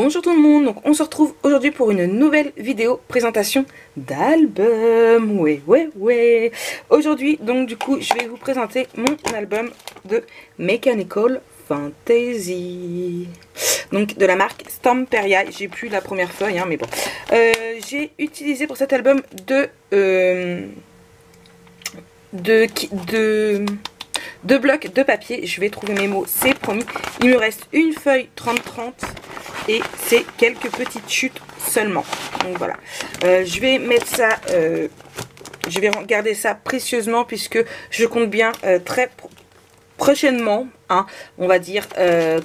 Bonjour tout le monde, donc on se retrouve aujourd'hui pour une nouvelle vidéo présentation d'album. Ouais. Aujourd'hui, donc du coup, je vais vous présenter mon album de Mechanical Fantasy. Donc de la marque Stamperia. J'ai plus la première feuille, hein, mais bon. J'ai utilisé pour cet album deux blocs de papier. Je vais trouver mes mots, c'est promis. Il me reste une feuille 30-30 et c'est quelques petites chutes seulement. Donc voilà. Je vais mettre ça, je vais garder ça précieusement puisque je compte bien très prochainement, hein, on va dire,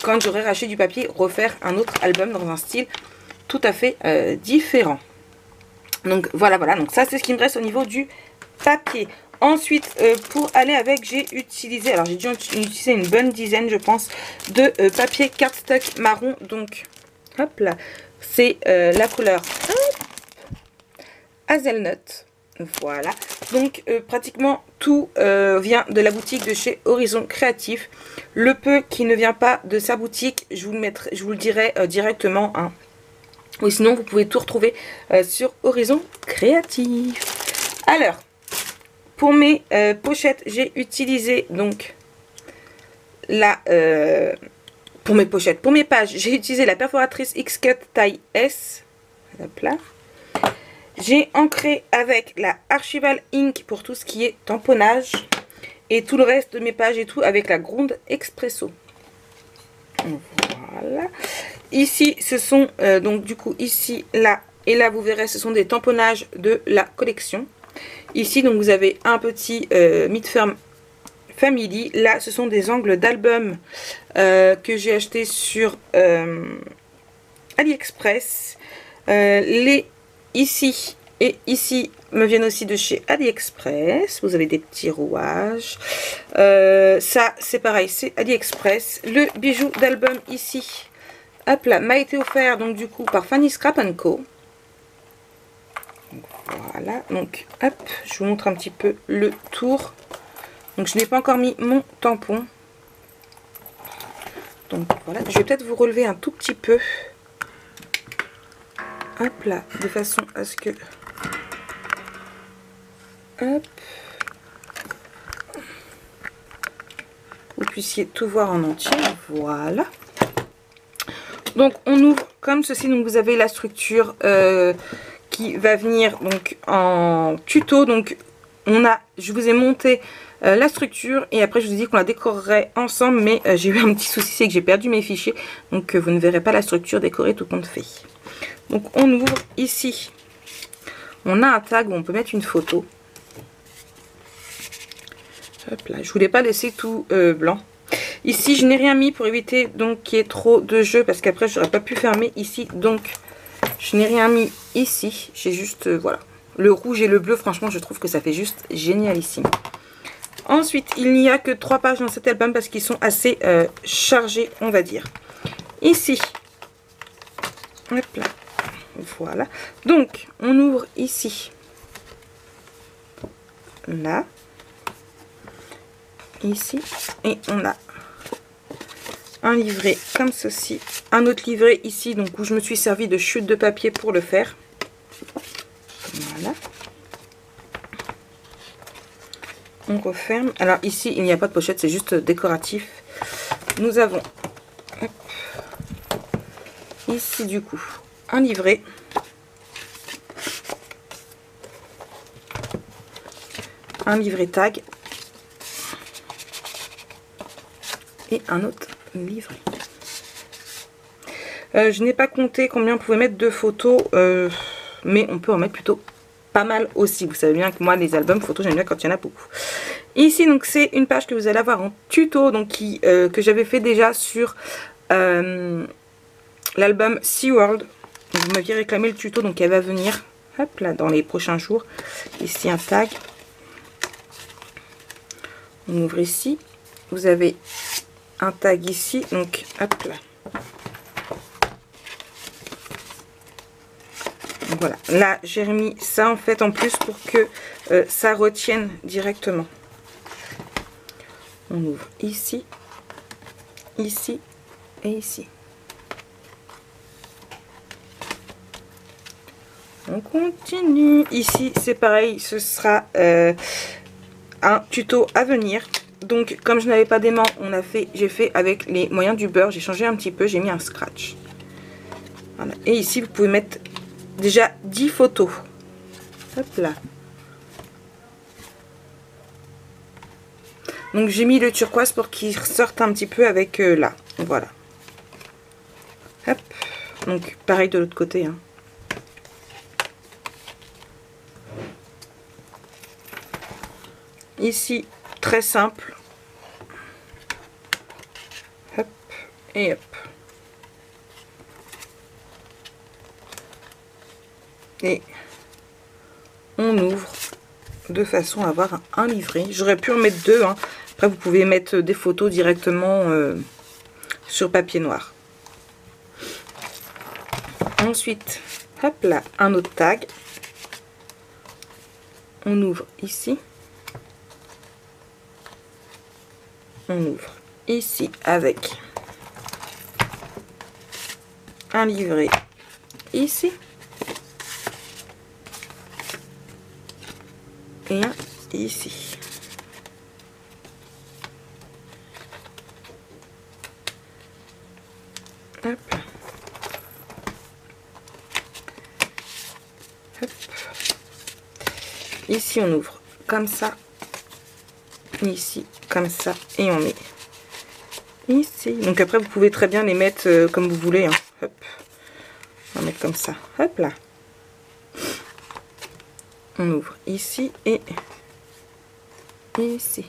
quand j'aurai racheté du papier, refaire un autre album dans un style tout à fait différent. Donc voilà, donc ça c'est ce qui me reste au niveau du papier. Ensuite, pour aller avec, j'ai utilisé, alors j'ai dû utiliser une bonne dizaine, je pense, de papier cardstock marron. Donc, hop là, c'est la couleur Hazelnut. Voilà. Donc, pratiquement tout vient de la boutique de chez Horizon Créatif. Le peu qui ne vient pas de sa boutique, je vous le dirai directement, hein. Ou sinon, vous pouvez tout retrouver sur Horizon Créatif. Alors, pour mes pochettes, j'ai utilisé donc pour mes pages, j'ai utilisé la perforatrice X-Cut taille S. Hop là. J'ai ancré avec la Archival Ink pour tout ce qui est tamponnage. Et tout le reste de mes pages et tout avec la Gronde Expresso. Voilà. Ici, ce sont donc du coup ici, là et là, vous verrez, ce sont des tamponnages de la collection. Ici, donc vous avez un petit Midferm Family. Là, ce sont des angles d'album que j'ai acheté sur AliExpress. Les ici et ici me viennent aussi de chez AliExpress. Vous avez des petits rouages. Ça, c'est pareil, c'est AliExpress. Le bijou d'album ici, hop là, m'a été offert donc du coup par Fanny Scrap Co. Voilà, donc hop, je vous montre un petit peu le tour. Donc je n'ai pas encore mis mon tampon. Donc voilà, je vais peut-être vous relever un tout petit peu. Hop là, de façon à ce que... Hop. Vous puissiez tout voir en entier. Voilà. Donc on ouvre comme ceci. Donc vous avez la structure qui va venir donc en tuto. Donc je vous ai monté la structure et après je vous ai dit qu'on la décorerait ensemble, mais j'ai eu un petit souci, c'est que j'ai perdu mes fichiers, donc vous ne verrez pas la structure décorée tout compte fait. Donc on ouvre ici, on a un tag où on peut mettre une photo. Hop là, je voulais pas laisser tout blanc. Ici je n'ai rien mis pour éviter donc qu'il y ait trop de jeux, parce qu'après j'aurais pas pu fermer ici, donc je n'ai rien mis ici. J'ai juste voilà, le rouge et le bleu, franchement je trouve que ça fait juste génialissime. Ensuite, il n'y a que 3 pages dans cet album parce qu'ils sont assez chargés, on va dire. Ici, hop là, voilà. Donc, on ouvre ici, là, ici, et on a un livret comme ceci. Un autre livret ici, donc où je me suis servi de chute de papier pour le faire. Voilà. On referme. Alors ici, il n'y a pas de pochette, c'est juste décoratif. Nous avons hop, ici du coup un livret. Un livret tag. Et un autre livret. Je n'ai pas compté combien on pouvait mettre de photos, mais on peut en mettre plutôt pas mal aussi. Vous savez bien que moi, les albums photos, j'aime bien quand il y en a beaucoup. Ici, donc, c'est une page que vous allez avoir en tuto, donc que j'avais fait déjà sur l'album SeaWorld. Vous m'aviez réclamé le tuto, donc elle va venir, hop là, dans les prochains jours. Ici, un tag. On ouvre ici. Vous avez un tag ici, donc hop là. Voilà, là j'ai remis ça en fait en plus pour que ça retienne directement. On ouvre ici, ici et ici. On continue. Ici, c'est pareil, ce sera un tuto à venir. Donc, comme je n'avais pas d'aimant, j'ai fait avec les moyens du beurre. J'ai changé un petit peu, j'ai mis un scratch. Voilà. Et ici, vous pouvez mettre déjà 10 photos. Hop là. Donc, j'ai mis le turquoise pour qu'il ressorte un petit peu avec là. Voilà. Hop. Donc, pareil de l'autre côté, hein. Ici, très simple. Hop et hop. Et on ouvre de façon à avoir un livret. J'aurais pu en mettre deux, hein. Après, vous pouvez mettre des photos directement sur papier noir. Ensuite, hop là, un autre tag. On ouvre ici. On ouvre ici avec un livret ici. Et un ici. Hop. Hop. Ici on ouvre comme ça. Ici comme ça. Et on met ici. Donc après vous pouvez très bien les mettre comme vous voulez, hein. Hop. On va mettre comme ça. Hop là. On ouvre ici et ici.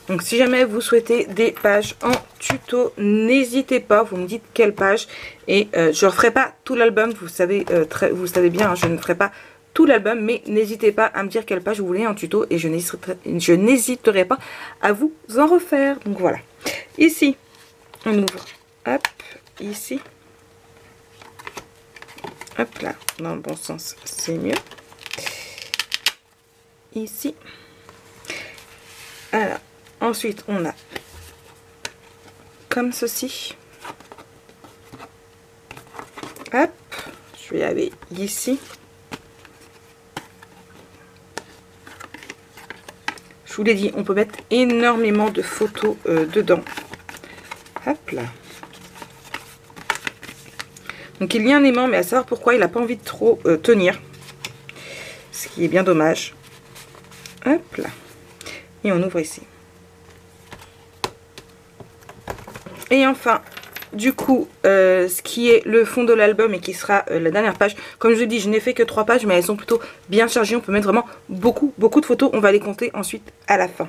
Donc si jamais vous souhaitez des pages en tuto, n'hésitez pas, vous me dites quelle page. Et je ne referai pas tout l'album, vous savez bien, hein, je ne ferai pas tout l'album, mais n'hésitez pas à me dire quelle page vous voulez en tuto et je n'hésiterai pas à vous en refaire. Donc voilà. Ici, on ouvre, hop, ici. Hop là, dans le bon sens, c'est mieux. Ici. Alors, ensuite, on a comme ceci. Hop, je vais aller ici. Je vous l'ai dit, on peut mettre énormément de photos dedans. Hop là. Donc il y a un aimant, mais à savoir pourquoi il n'a pas envie de trop tenir. Ce qui est bien dommage. Hop là. Et on ouvre ici. Et enfin, du coup, ce qui est le fond de l'album et qui sera la dernière page. Comme je vous dis, je n'ai fait que 3 pages, mais elles sont plutôt bien chargées. On peut mettre vraiment beaucoup de photos. On va les compter ensuite à la fin.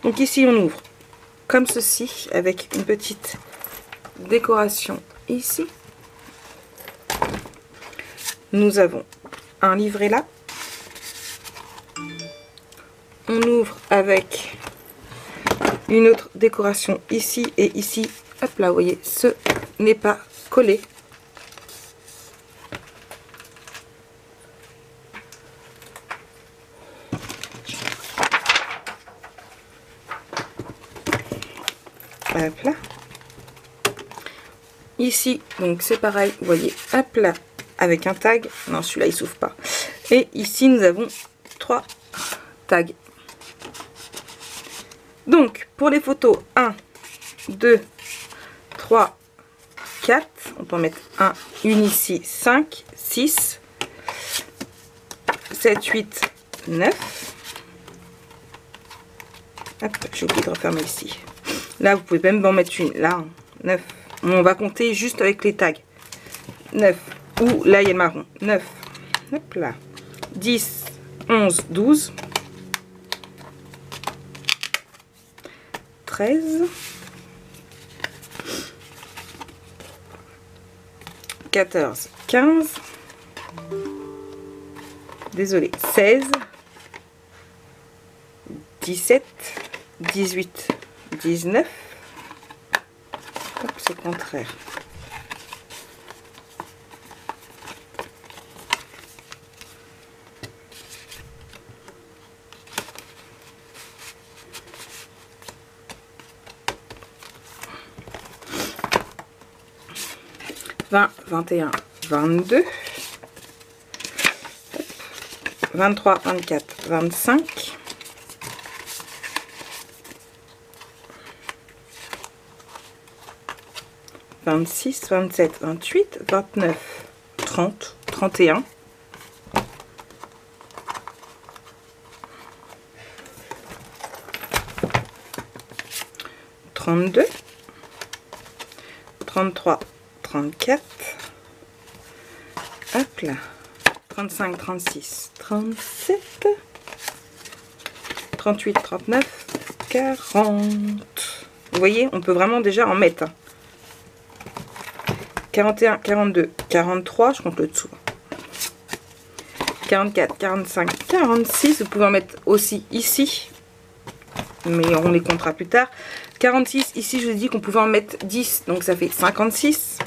Donc ici, on ouvre comme ceci, avec une petite décoration ici. Nous avons un livret là. On ouvre avec une autre décoration ici et ici. Hop là, vous voyez, ce n'est pas collé. Hop là. Ici, donc c'est pareil, vous voyez, hop là, avec un tag. Non, celui-là, il s'ouvre pas. Et ici, nous avons 3 tags. Donc, pour les photos, 1, 2, 3, 4. On peut en mettre une ici, 5, 6, 7, 8, 9. Hop, j'ai oublié de refermer ici. Là, vous pouvez même en mettre une. Là, 9. On va compter juste avec les tags. 9. Ou là, il y a le marron. 9. Hop là. 10, 11, 12. 13. 14, 15. Désolée. 16. 17. 18. 19. Hop, c'est contraire. 20, 21, 22, 23, 24, 25, 26, 27, 28, 29, 30, 31, 32, 33, 34, hop là, 35, 36, 37, 38, 39, 40. Vous voyez, on peut vraiment déjà en mettre. 41, 42, 43, je compte le dessous. 44, 45, 46, vous pouvez en mettre aussi ici, mais on les comptera plus tard. 46, ici je vous ai dit qu'on pouvait en mettre 10, donc ça fait 56.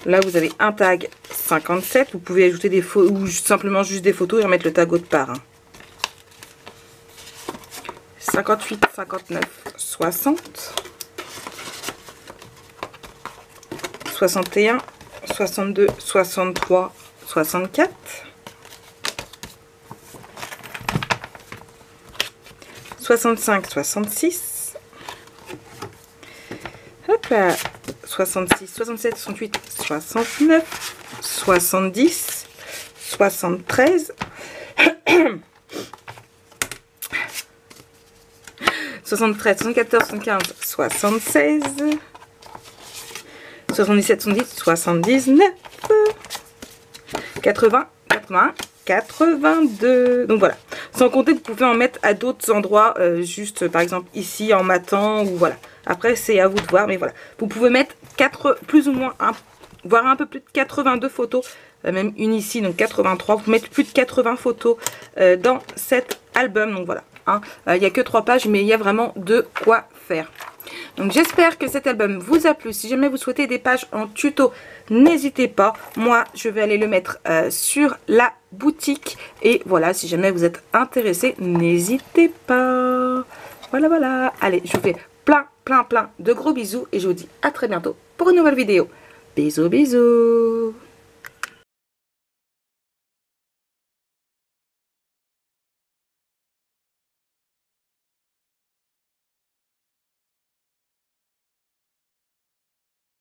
Là vous avez un tag 57, vous pouvez ajouter des photos ou simplement juste des photos et en mettre le tag autre part. 58, 59, 60. 61, 62, 63, 64. 65, 66. Hop là. 66, 67, 68, 69, 70, 73. 73, 74, 75, 76. 77, 70, 79, 80, 81, 82. Donc voilà. Sans compter, vous pouvez en mettre à d'autres endroits, juste par exemple ici en matant ou voilà. Après, c'est à vous de voir, mais voilà. Vous pouvez mettre plus ou moins, voire un peu plus de 82 photos, même une ici, donc 83. Vous pouvez mettre plus de 80 photos dans cet album. Donc voilà. Il n'y a que 3 pages, mais il y a vraiment de quoi faire. Donc j'espère que cet album vous a plu. Si jamais vous souhaitez des pages en tuto, n'hésitez pas. Moi, je vais aller le mettre sur la boutique. Et voilà, si jamais vous êtes intéressé, n'hésitez pas. Voilà, voilà. Allez, je vous fais plein de gros bisous. Et je vous dis à très bientôt pour une nouvelle vidéo. Bisous, bisous.